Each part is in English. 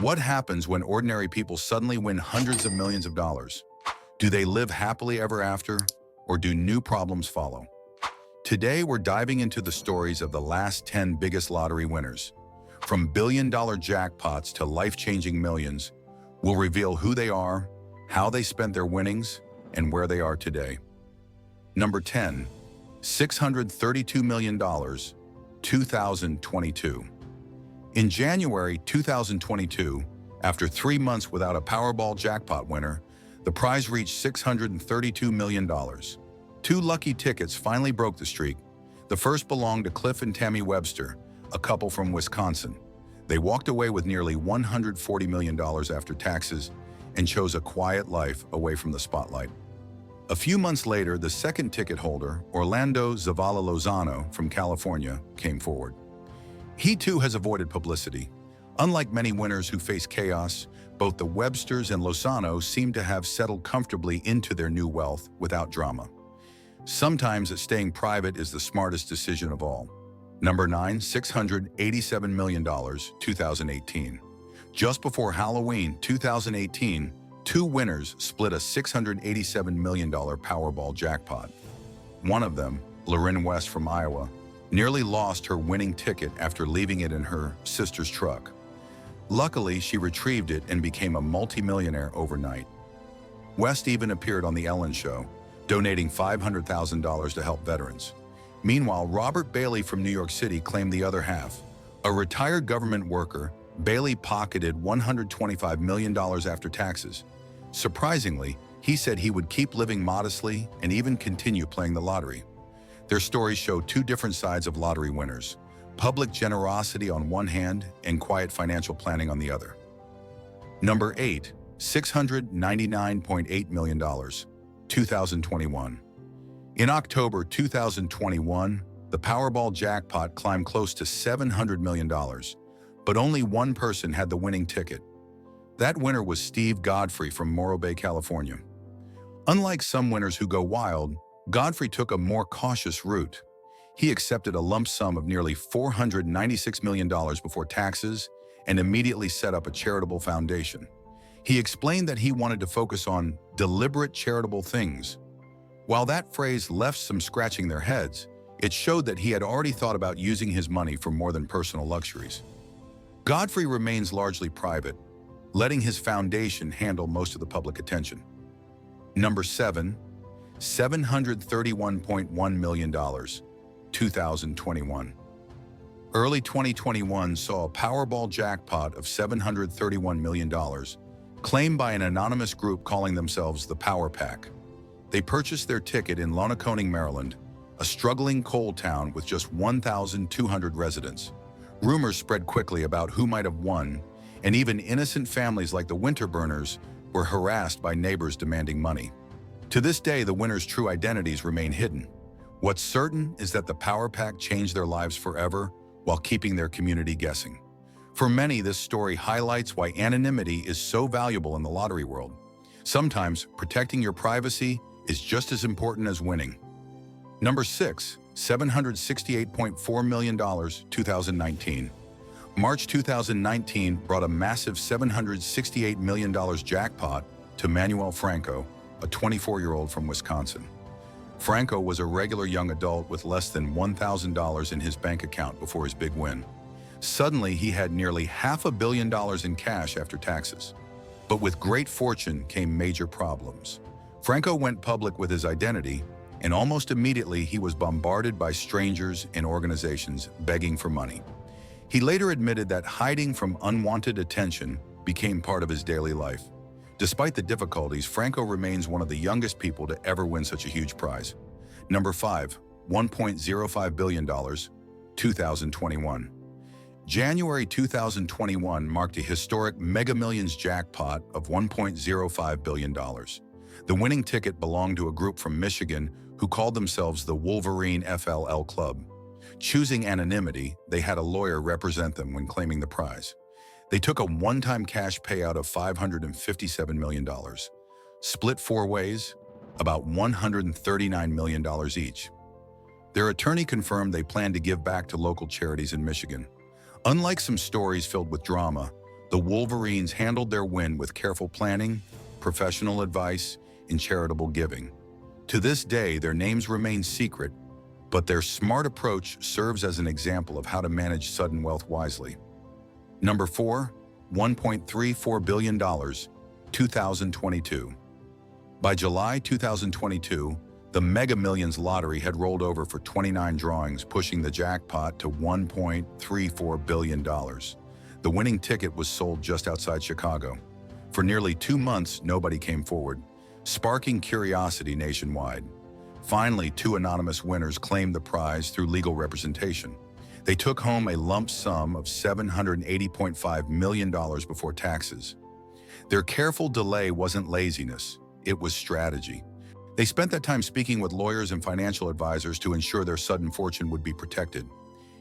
What happens when ordinary people suddenly win hundreds of millions of dollars? Do they live happily ever after, or do new problems follow? Today, we're diving into the stories of the last 10 biggest lottery winners. From billion-dollar jackpots to life-changing millions, we'll reveal who they are, how they spent their winnings, and where they are today. Number 10. $632 million, 2022. In January 2022, after 3 months without a Powerball jackpot winner, the prize reached $632 million. Two lucky tickets finally broke the streak. The first belonged to Cliff and Tammy Webster, a couple from Wisconsin. They walked away with nearly $140 million after taxes and chose a quiet life away from the spotlight. A few months later, the second ticket holder, Orlando Zavala Lozano from California, came forward. He too has avoided publicity. Unlike many winners who face chaos, both the Websters and Lozano seem to have settled comfortably into their new wealth without drama. Sometimes staying private is the smartest decision of all. Number 9, $687 million, 2018. Just before Halloween 2018, two winners split a $687 million Powerball jackpot. One of them, Loren West from Iowa, nearly lost her winning ticket after leaving it in her sister's truck. Luckily, she retrieved it and became a multimillionaire overnight. West even appeared on The Ellen Show, donating $500,000 to help veterans. Meanwhile, Robert Bailey from New York City claimed the other half. A retired government worker, Bailey pocketed $125 million after taxes. Surprisingly, he said he would keep living modestly and even continue playing the lottery. Their stories show two different sides of lottery winners: public generosity on one hand and quiet financial planning on the other. Number 8, $699.8 million, 2021. In October 2021, the Powerball jackpot climbed close to $700 million, but only one person had the winning ticket. That winner was Steve Godfrey from Morro Bay, California. Unlike some winners who go wild, Godfrey took a more cautious route. He accepted a lump sum of nearly $496 million before taxes and immediately set up a charitable foundation. He explained that he wanted to focus on deliberate charitable things. While that phrase left some scratching their heads, it showed that he had already thought about using his money for more than personal luxuries. Godfrey remains largely private, letting his foundation handle most of the public attention. Number 7, $731.1 million, 2021. Early 2021 saw a Powerball jackpot of $731 million, claimed by an anonymous group calling themselves the Power Pack. They purchased their ticket in Lonaconing, Maryland, a struggling coal town with just 1,200 residents. Rumors spread quickly about who might have won, and even innocent families like the Winterburners were harassed by neighbors demanding money. To this day, the winners' true identities remain hidden. What's certain is that the Power Pack changed their lives forever while keeping their community guessing. For many, this story highlights why anonymity is so valuable in the lottery world. Sometimes, protecting your privacy is just as important as winning. Number 6, $768.4 million, 2019. March 2019 brought a massive $768 million jackpot to Manuel Franco, a 24-year-old from Wisconsin. Franco was a regular young adult with less than $1,000 in his bank account before his big win. Suddenly, he had nearly $500 million in cash after taxes. But with great fortune came major problems. Franco went public with his identity, and almost immediately he was bombarded by strangers and organizations begging for money. He later admitted that hiding from unwanted attention became part of his daily life. Despite the difficulties, Franco remains one of the youngest people to ever win such a huge prize. Number 5, $1.05 billion, 2021. January 2021 marked a historic Mega Millions jackpot of $1.05 billion. The winning ticket belonged to a group from Michigan who called themselves the Wolverine FLL Club. Choosing anonymity, they had a lawyer represent them when claiming the prize. They took a one-time cash payout of $557 million, split 4 ways, about $139 million each. Their attorney confirmed they planned to give back to local charities in Michigan. Unlike some stories filled with drama, The Wolverines handled their win with careful planning, professional advice, and charitable giving. To this day, their names remain secret, but their smart approach serves as an example of how to manage sudden wealth wisely. Number 4, $1.34 billion, 2022. By July 2022, the Mega Millions lottery had rolled over for 29 drawings, pushing the jackpot to $1.34 billion. The winning ticket was sold just outside Chicago. For nearly 2 months, nobody came forward, sparking curiosity nationwide. Finally, 2 anonymous winners claimed the prize through legal representation. They took home a lump sum of $780.5 million before taxes. Their careful delay wasn't laziness, it was strategy. They spent that time speaking with lawyers and financial advisors to ensure their sudden fortune would be protected.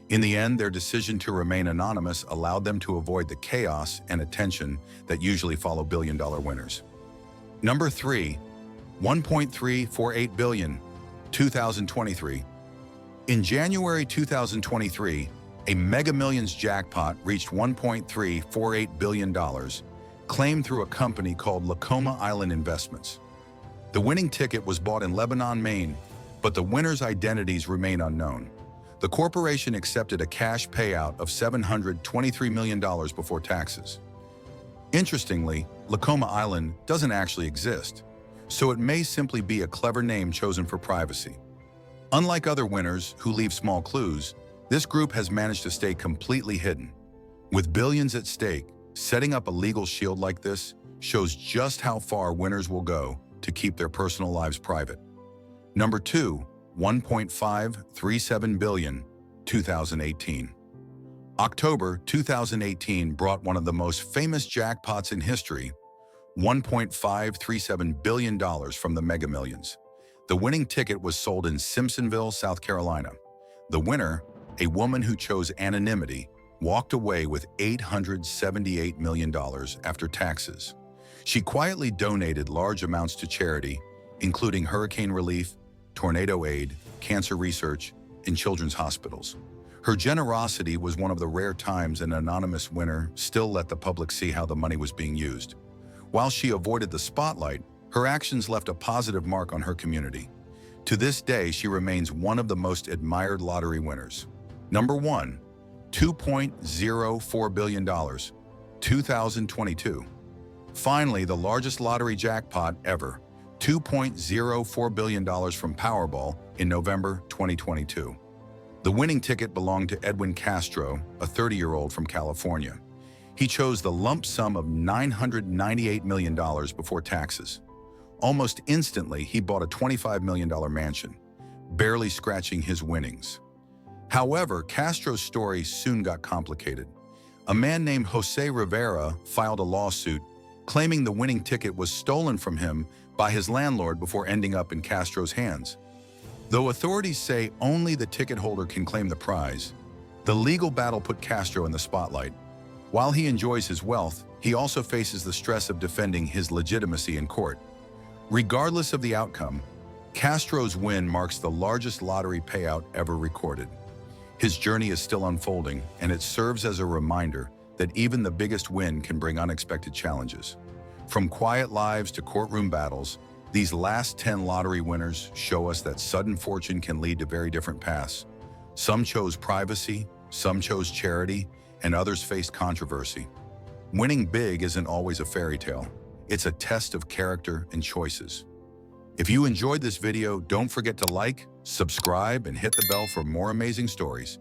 In the end, their decision to remain anonymous allowed them to avoid the chaos and attention that usually follow billion-dollar winners. Number 3, $1.348 billion, 2023. In January 2023, a Mega Millions jackpot reached $1.348 billion, claimed through a company called Lacoma Island Investments. The winning ticket was bought in Lebanon, Maine, but the winners' identities remain unknown. The corporation accepted a cash payout of $723 million before taxes. Interestingly, Lacoma Island doesn't actually exist, so it may simply be a clever name chosen for privacy. Unlike other winners who leave small clues, this group has managed to stay completely hidden. With billions at stake, setting up a legal shield like this shows just how far winners will go to keep their personal lives private. Number 2, $1.537 billion, 2018. October 2018 brought one of the most famous jackpots in history, $1.537 billion from the Mega Millions. The winning ticket was sold in Simpsonville, South Carolina. The winner, a woman who chose anonymity, walked away with $878 million after taxes. She quietly donated large amounts to charity, including hurricane relief, tornado aid, cancer research, and children's hospitals. Her generosity was one of the rare times an anonymous winner still let the public see how the money was being used. While she avoided the spotlight, her actions left a positive mark on her community. To this day, she remains one of the most admired lottery winners. Number 1, $2.04 billion, 2022. Finally, the largest lottery jackpot ever, $2.04 billion from Powerball in November 2022. The winning ticket belonged to Edwin Castro, a 30-year-old from California. He chose the lump sum of $998 million before taxes. Almost instantly, he bought a $25 million mansion, barely scratching his winnings. However, Castro's story soon got complicated. A man named Jose Rivera filed a lawsuit claiming the winning ticket was stolen from him by his landlord before ending up in Castro's hands. Though authorities say only the ticket holder can claim the prize, the legal battle put Castro in the spotlight. While he enjoys his wealth, he also faces the stress of defending his legitimacy in court. Regardless of the outcome, Castro's win marks the largest lottery payout ever recorded. His journey is still unfolding, and it serves as a reminder that even the biggest win can bring unexpected challenges. From quiet lives to courtroom battles, these last 10 lottery winners show us that sudden fortune can lead to very different paths. Some chose privacy, some chose charity, and others faced controversy. Winning big isn't always a fairy tale. It's a test of character and choices. If you enjoyed this video, don't forget to like, subscribe, and hit the bell for more amazing stories.